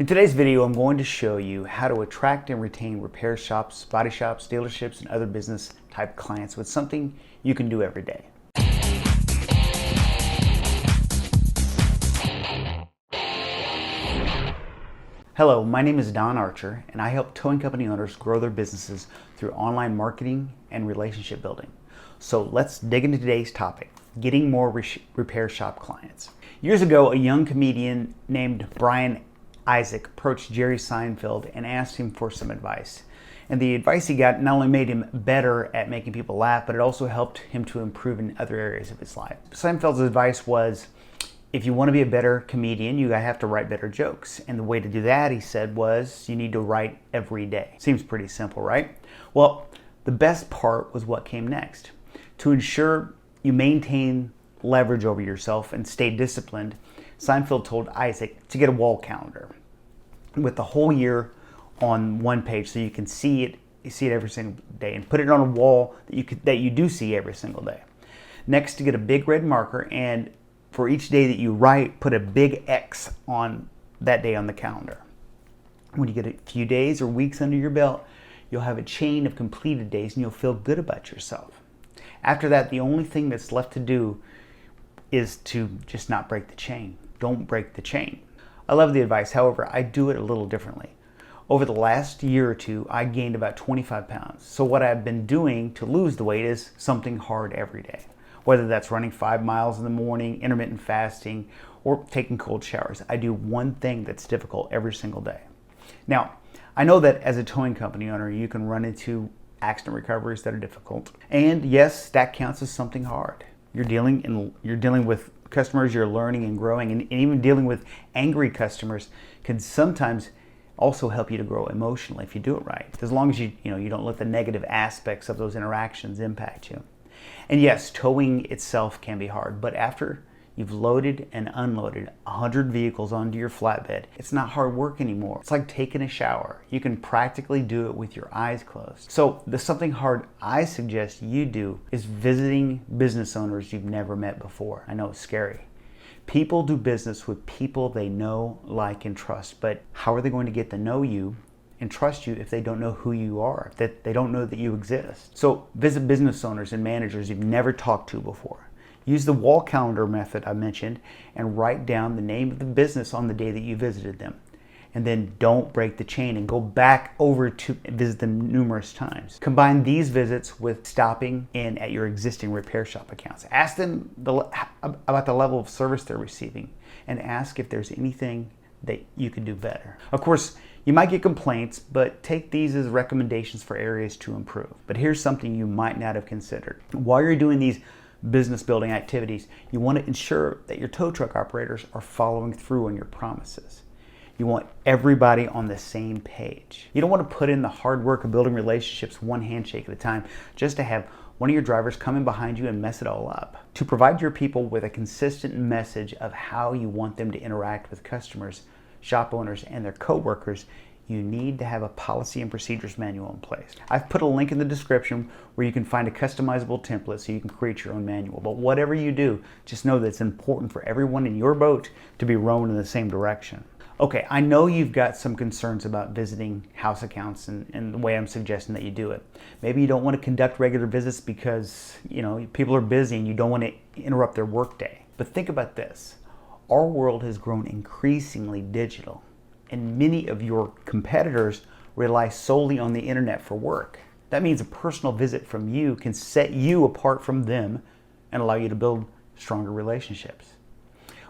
In today's video, I'm going to show you how to attract and retain repair shops, body shops, dealerships, and other business type clients with something you can do every day. Hello, my name is Don Archer, and I help towing company owners grow their businesses through online marketing and relationship building. So let's dig into today's topic, getting more repair shop clients. Years ago, a young comedian named Brian Isaac approached Jerry Seinfeld and asked him for some advice. And the advice he got not only made him better at making people laugh, but it also helped him to improve in other areas of his life. Seinfeld's advice was, if you want to be a better comedian, you have to write better jokes. And the way to do that, he said, was you need to write every day. Seems pretty simple, right? Well, the best part was what came next. To ensure you maintain leverage over yourself and stay disciplined, Seinfeld told Isaac to get a wall calendar with the whole year on one page so you can see it every single day, and put it on a wall that you do see every single day. Next, to get a big red marker, and for each day that you write, put a big X on that day on the calendar. When you get a few days or weeks under your belt, you'll have a chain of completed days and you'll feel good about yourself. After that, the only thing that's left to do is to just not break the chain. Don't break the chain. I love the advice, however, I do it a little differently. Over the last year or two, I gained about 25 pounds. So what I've been doing to lose the weight is something hard every day. Whether that's running 5 miles in the morning, intermittent fasting, or taking cold showers. I do one thing that's difficult every single day. Now, I know that as a towing company owner, you can run into accident recoveries that are difficult. And yes, that counts as something hard. You're dealing with customers, you're learning and growing, and even dealing with angry customers can sometimes also help you to grow emotionally if you do it right. As long as you don't let the negative aspects of those interactions impact you. And yes, towing itself can be hard, but after you've loaded and unloaded 100 vehicles onto your flatbed, it's not hard work anymore. It's like taking a shower. You can practically do it with your eyes closed. So the something hard I suggest you do is visiting business owners you've never met before. I know it's scary. People do business with people they know, like, and trust, but how are they going to get to know you and trust you if they don't know who you are, that they don't know that you exist? So visit business owners and managers you've never talked to before. Use the wall calendar method I mentioned and write down the name of the business on the day that you visited them. And then don't break the chain and go back over to visit them numerous times. Combine these visits with stopping in at your existing repair shop accounts. Ask them about the level of service they're receiving and ask if there's anything that you can do better. Of course, you might get complaints, but take these as recommendations for areas to improve. But here's something you might not have considered. While you're doing these business building activities, you want to ensure that your tow truck operators are following through on your promises. You want everybody on the same page. You don't want to put in the hard work of building relationships one handshake at a time just to have one of your drivers come in behind you and mess it all up. To provide your people with a consistent message of how you want them to interact with customers, shop owners, and their co-workers, you need to have a policy and procedures manual in place. I've put a link in the description where you can find a customizable template so you can create your own manual. But whatever you do, just know that it's important for everyone in your boat to be rowing in the same direction. Okay, I know you've got some concerns about visiting house accounts and the way I'm suggesting that you do it. Maybe you don't want to conduct regular visits because people are busy and you don't want to interrupt their workday. But think about this. Our world has grown increasingly digital, and many of your competitors rely solely on the internet for work. That means a personal visit from you can set you apart from them and allow you to build stronger relationships.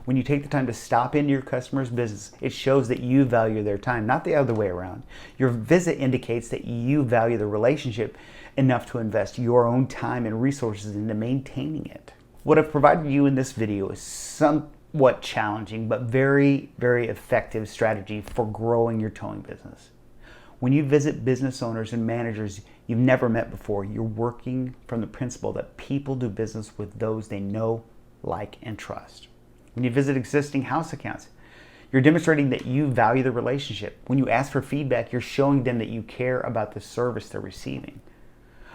When you take the time to stop into your customer's business, it shows that you value their time, not the other way around. Your visit indicates that you value the relationship enough to invest your own time and resources into maintaining it. What I've provided you in this video is somewhat challenging, but very, very effective strategy for growing your towing business. When you visit business owners and managers you've never met before, you're working from the principle that people do business with those they know, like, and trust. When you visit existing house accounts, you're demonstrating that you value the relationship. When you ask for feedback, you're showing them that you care about the service they're receiving.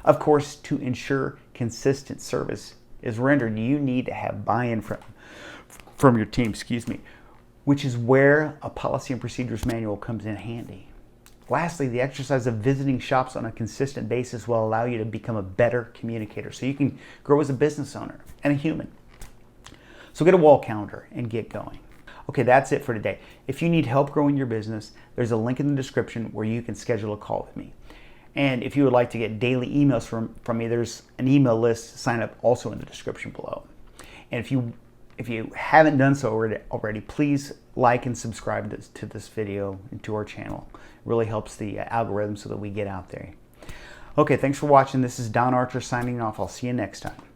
Of course, to ensure consistent service is rendered, you need to have buy-in from your team, which is where a policy and procedures manual comes in handy. Lastly, the exercise of visiting shops on a consistent basis will allow you to become a better communicator so you can grow as a business owner and a human. So get a wall calendar and get going. Okay, that's it for today. If you need help growing your business, there's a link in the description where you can schedule a call with me. And if you would like to get daily emails from me, there's an email list. Sign up also in the description below. And if you haven't done so already, please like and subscribe to this video and to our channel. It really helps the algorithm so that we get out there. Okay, thanks for watching. This is Don Archer signing off. I'll see you next time.